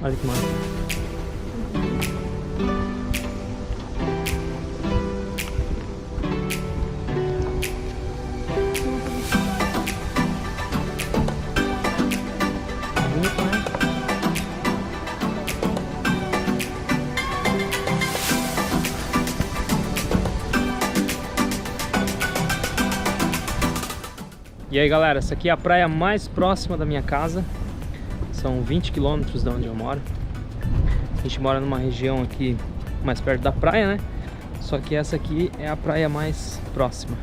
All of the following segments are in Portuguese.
Olha que massa. Bonito, né? E aí galera, essa aqui é a praia mais próxima da minha casa. São 20 quilômetros de onde eu moro. A gente mora numa região aqui mais perto da praia, né? Só que essa aqui é a praia mais próxima.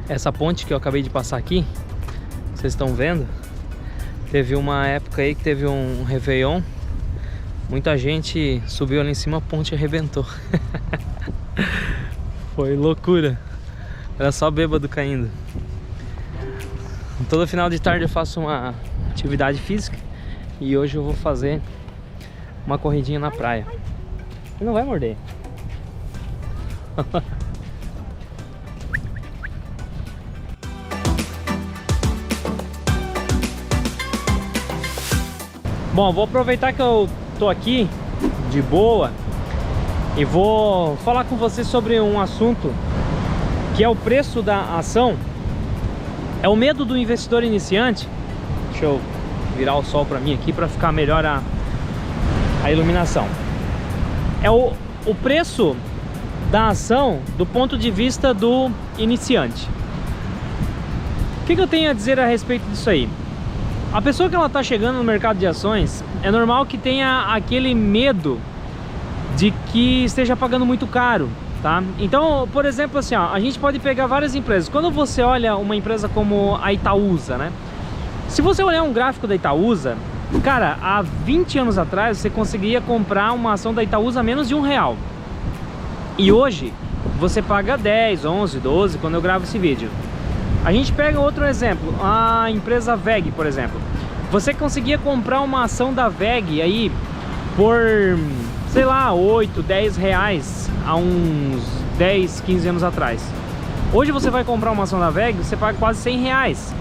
Essa ponte que eu acabei de passar aqui, vocês estão vendo? Teve uma época aí que teve um Réveillon. Muita gente subiu ali em cima, a ponte arrebentou. Foi loucura. Era só bêbado caindo. Todo final de tarde eu faço uma atividade física. E hoje eu vou fazer uma corridinha na praia. Ele não vai morder. Bom, vou aproveitar que eu tô aqui de boa e vou falar com você sobre um assunto que é o preço da ação. É o medo do investidor iniciante. Deixa eu virar o sol para mim aqui para ficar melhor a iluminação. É o preço da ação do ponto de vista do iniciante. O que eu tenho a dizer a respeito disso aí? A pessoa que ela está chegando no mercado de ações, é normal que tenha aquele medo de que esteja pagando muito caro, tá? Então, por exemplo, assim, ó, a gente pode pegar várias empresas. Quando você olha uma empresa como a Itaúsa, né? Se você olhar um gráfico da Itaúsa, cara, há 20 anos atrás você conseguia comprar uma ação da Itaúsa a menos de R$1. E hoje você paga 10, 11, 12 quando eu gravo esse vídeo. A gente pega outro exemplo, a empresa VEG, por exemplo. Você conseguia comprar uma ação da VEG aí por, sei lá, 8, 10 reais há uns 10, 15 anos atrás. Hoje você vai comprar uma ação da VEG, você paga quase 100 reais.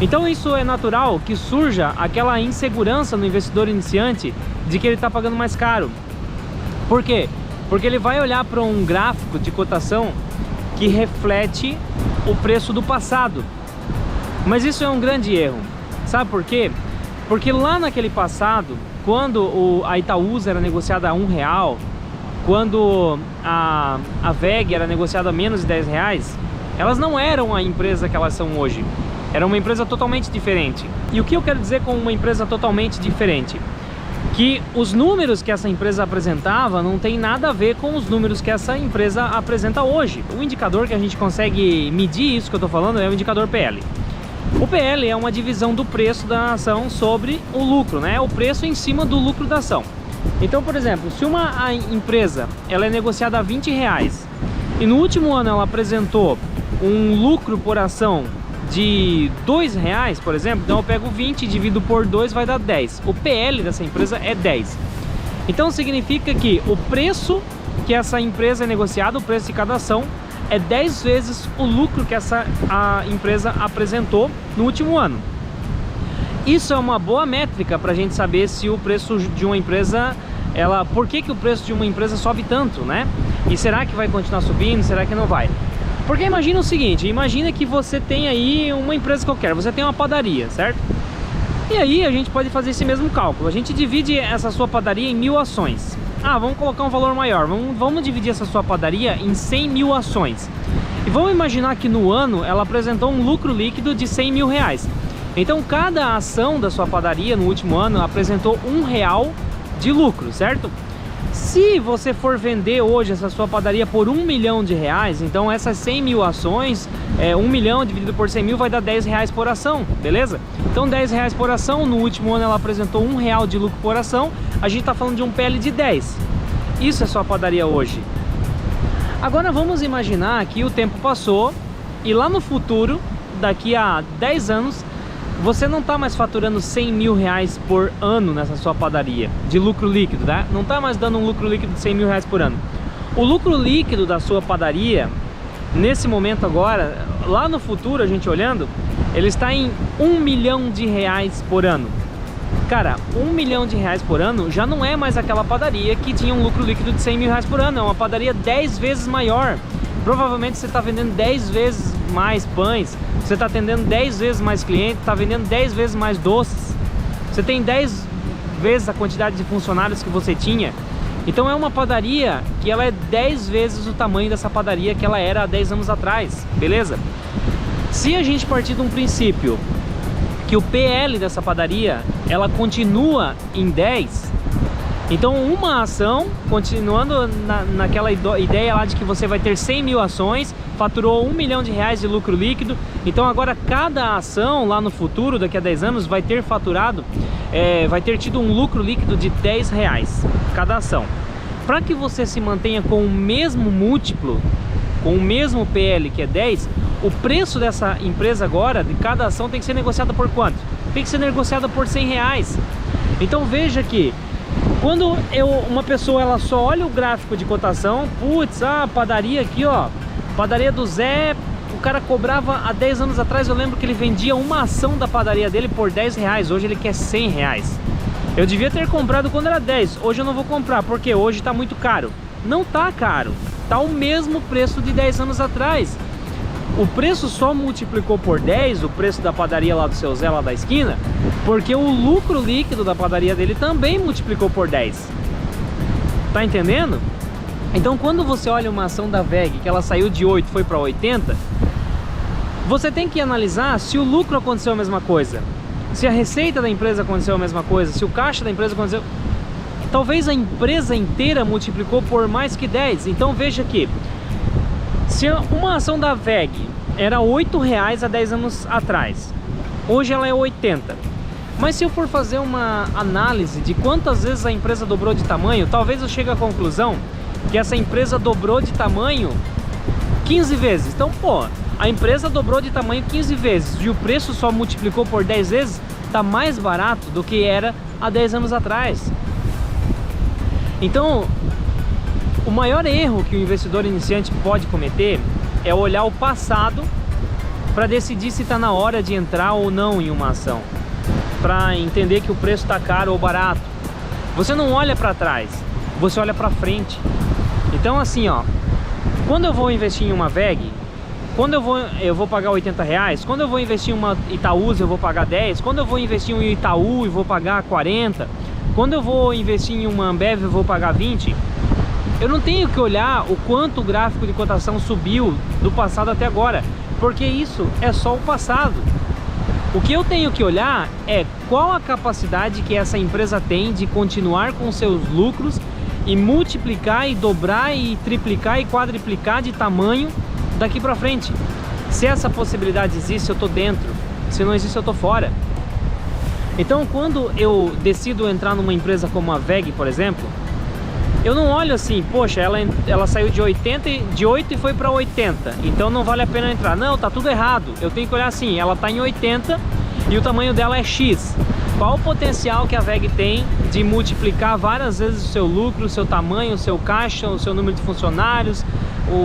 Então isso é natural que surja aquela insegurança no investidor iniciante de que ele está pagando mais caro. Por quê? Porque ele vai olhar para um gráfico de cotação que reflete o preço do passado. Mas isso é um grande erro. Sabe por quê? Porque lá naquele passado, quando a Itaúsa era negociada a R$1, quando a VEG era negociada a menos de 10 reais, elas não eram a empresa que elas são hoje. Era uma empresa totalmente diferente. E o que eu quero dizer com uma empresa totalmente diferente? Que os números que essa empresa apresentava não tem nada a ver com os números que essa empresa apresenta hoje. O indicador que a gente consegue medir isso que eu estou falando é o indicador PL. O PL é uma divisão do preço da ação sobre o lucro, né? O preço em cima do lucro da ação. Então, por exemplo, se uma empresa ela é negociada a R$20 e no último ano ela apresentou um lucro por ação de R$2, por exemplo, então eu pego 20 e divido por 2, vai dar 10. O PL dessa empresa é 10. Então significa que o preço que essa empresa é negociada, o preço de cada ação, é 10 vezes o lucro que a empresa apresentou no último ano. Isso é uma boa métrica para a gente saber se o preço de uma empresa, por que o preço de uma empresa sobe tanto, né? E será que vai continuar subindo? Será que não vai? Porque imagina o seguinte, imagina que você tem aí uma empresa qualquer, você tem uma padaria, certo? E aí a gente pode fazer esse mesmo cálculo, a gente divide essa sua padaria em 1000 ações. Ah, vamos colocar um valor maior, vamos dividir essa sua padaria em 100 mil ações. E vamos imaginar que no ano ela apresentou um lucro líquido de 100 mil reais. Então cada ação da sua padaria no último ano apresentou R$1 de lucro, certo? Se você for vender hoje essa sua padaria por R$1 milhão, então essas 100 mil ações, 1 milhão dividido por 100 mil vai dar R$10 por ação, beleza? Então R$10 por ação, no último ano ela apresentou R$1 de lucro por ação, a gente está falando de um PL de 10. Isso é sua padaria hoje. Agora vamos imaginar que o tempo passou e lá no futuro, daqui a 10 anos, você não está mais faturando 100 mil reais por ano nessa sua padaria, de lucro líquido, tá? Não está mais dando um lucro líquido de 100 mil reais por ano. O lucro líquido da sua padaria, nesse momento agora, lá no futuro, a gente olhando, ele está em R$1 milhão por ano. Cara, R$1 milhão por ano já não é mais aquela padaria que tinha um lucro líquido de R$100 mil por ano. É uma padaria 10 vezes maior. Provavelmente você está vendendo 10 vezes mais pães, você está atendendo 10 vezes mais clientes, está vendendo 10 vezes mais doces. Você tem 10 vezes a quantidade de funcionários que você tinha. Então é uma padaria que ela é 10 vezes o tamanho dessa padaria que ela era há 10 anos atrás, beleza? Se a gente partir de um princípio que o PL dessa padaria, ela continua em 10, então uma ação, continuando naquela ideia lá de que você vai ter 100 mil ações, faturou R$1 milhão de lucro líquido, então agora cada ação lá no futuro, daqui a 10 anos, vai ter faturado, vai ter tido um lucro líquido de R$10 cada ação. Para que você se mantenha com o mesmo múltiplo, com o mesmo PL que é 10, o preço dessa empresa agora, de cada ação, tem que ser negociada por quanto? Tem que ser negociada por R$100. Então veja que quando uma pessoa ela só olha o gráfico de cotação, putz, a padaria aqui, ó, padaria do Zé, o cara cobrava há 10 anos atrás, eu lembro que ele vendia uma ação da padaria dele por R$10, hoje ele quer R$100. Eu devia ter comprado quando era 10, hoje eu não vou comprar, porque hoje tá muito caro. Não tá caro, tá o mesmo preço de 10 anos atrás. O preço só multiplicou por 10, o preço da padaria lá do seu Zé, lá da esquina, porque o lucro líquido da padaria dele também multiplicou por 10. Tá entendendo? Então quando você olha uma ação da WEG, que ela saiu de 8 e foi para 80, você tem que analisar se o lucro aconteceu a mesma coisa, se a receita da empresa aconteceu a mesma coisa, se o caixa da empresa aconteceu. Talvez a empresa inteira multiplicou por mais que 10. Então veja que se uma ação da WEG era R$8 há 10 anos atrás, hoje ela é 80. Mas se eu for fazer uma análise de quantas vezes a empresa dobrou de tamanho, talvez eu chegue à conclusão que essa empresa dobrou de tamanho 15 vezes. Então, pô, a empresa dobrou de tamanho 15 vezes e o preço só multiplicou por 10 vezes, tá mais barato do que era há 10 anos atrás. Então, o maior erro que o investidor iniciante pode cometer é olhar o passado para decidir se está na hora de entrar ou não em uma ação, para entender que o preço está caro ou barato. Você não olha para trás, você olha para frente. Então assim, ó, quando eu vou investir em uma WEG, quando eu vou pagar R$80, quando eu vou investir em uma Itaúsa eu vou pagar 10, quando eu vou investir em um Itaú eu vou pagar 40, quando eu vou investir em uma Ambev eu vou pagar 20. Eu não tenho que olhar o quanto o gráfico de cotação subiu do passado até agora, porque isso é só o passado. O que eu tenho que olhar é qual a capacidade que essa empresa tem de continuar com seus lucros e multiplicar e dobrar e triplicar e quadriplicar de tamanho daqui para frente. Se essa possibilidade existe, eu tô dentro. Se não existe, eu tô fora. Então, quando eu decido entrar numa empresa como a WEG, por exemplo, eu não olho assim, poxa, ela saiu de 8 e foi para 80, então não vale a pena entrar. Não, tá tudo errado. Eu tenho que olhar assim, ela tá em 80 e o tamanho dela é X. Qual o potencial que a WEG tem de multiplicar várias vezes o seu lucro, o seu tamanho, o seu caixa, o seu número de funcionários,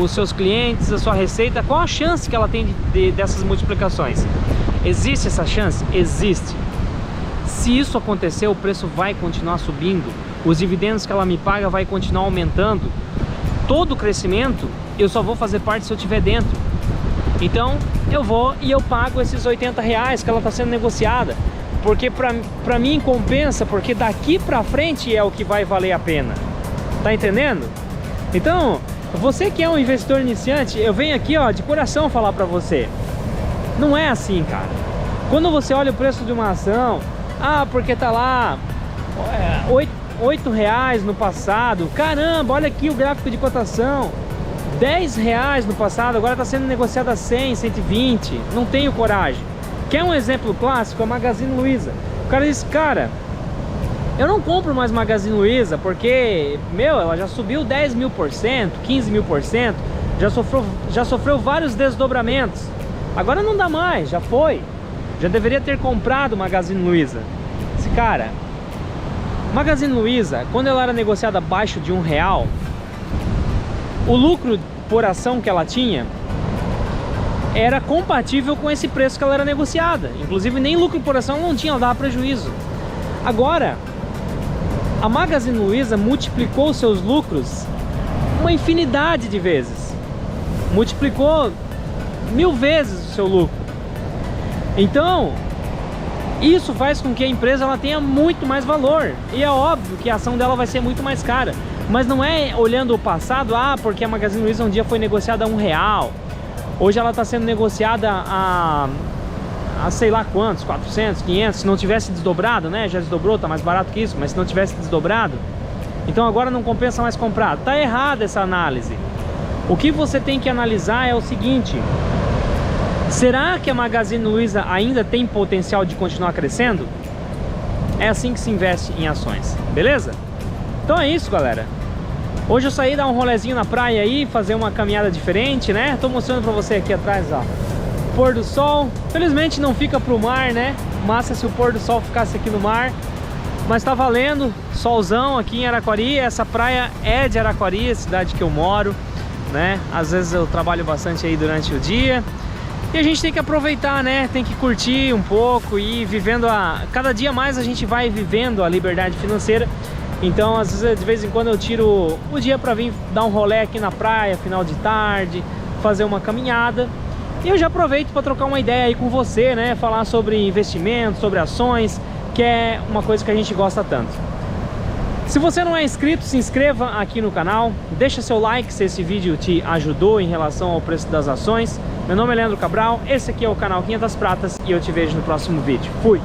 os seus clientes, a sua receita? Qual a chance que ela tem dessas multiplicações? Existe essa chance? Existe. Se isso acontecer, o preço vai continuar subindo, os dividendos que ela me paga vai continuar aumentando. Todo o crescimento eu só vou fazer parte se eu estiver dentro. Então eu vou e eu pago esses R$80 que ela está sendo negociada, porque pra mim compensa, porque daqui pra frente é o que vai valer a pena. Tá entendendo? Então, você que é um investidor iniciante, eu venho aqui, ó, de coração falar pra você, não é assim, cara. Quando você olha o preço de uma ação, porque tá lá R$8 no passado, caramba, olha aqui o gráfico de cotação, R$10 no passado, agora está sendo negociado a 100, 120, não tenho coragem. Quer um exemplo clássico? A Magazine Luiza. O cara disse, cara, eu não compro mais Magazine Luiza porque, ela já subiu 10 mil por cento, 15 mil por cento, já sofreu vários desdobramentos, agora não dá mais, já foi. Já deveria ter comprado Magazine Luiza. Esse cara, Magazine Luiza, quando ela era negociada abaixo de R$1, o lucro por ação que ela tinha era compatível com esse preço que ela era negociada. Inclusive nem lucro por ação não tinha, ela dava prejuízo. Agora, a Magazine Luiza multiplicou seus lucros uma infinidade de vezes. Multiplicou 1000 vezes o seu lucro. Então, isso faz com que a empresa ela tenha muito mais valor. E é óbvio que a ação dela vai ser muito mais cara. Mas não é olhando o passado, porque a Magazine Luiza um dia foi negociada a R$1. Hoje ela está sendo negociada a sei lá quantos, 400, 500, se não tivesse desdobrado, né? Já desdobrou, tá mais barato que isso, mas se não tivesse desdobrado, então agora não compensa mais comprar. Tá errada essa análise. O que você tem que analisar é o seguinte: será que a Magazine Luiza ainda tem potencial de continuar crescendo? É assim que se investe em ações, beleza? Então é isso, galera. Hoje eu saí dar um rolezinho na praia aí, fazer uma caminhada diferente, né? Tô mostrando pra você aqui atrás, ó, pôr do sol. Felizmente não fica pro mar, né? Massa se o pôr do sol ficasse aqui no mar. Mas tá valendo, solzão aqui em Araquari. Essa praia é de Araquari, a cidade que eu moro, né? Às vezes eu trabalho bastante aí durante o dia. E a gente tem que aproveitar, né? Tem que curtir um pouco e ir vivendo cada dia mais a gente vai vivendo a liberdade financeira. Então, às vezes, de vez em quando eu tiro o dia para vir dar um rolê aqui na praia, final de tarde, fazer uma caminhada. E eu já aproveito para trocar uma ideia aí com você, né? Falar sobre investimentos, sobre ações, que é uma coisa que a gente gosta tanto. Se você não é inscrito, se inscreva aqui no canal, deixa seu like se esse vídeo te ajudou em relação ao preço das ações. Meu nome é Leandro Cabral, esse aqui é o canal 500 Pratas e eu te vejo no próximo vídeo. Fui!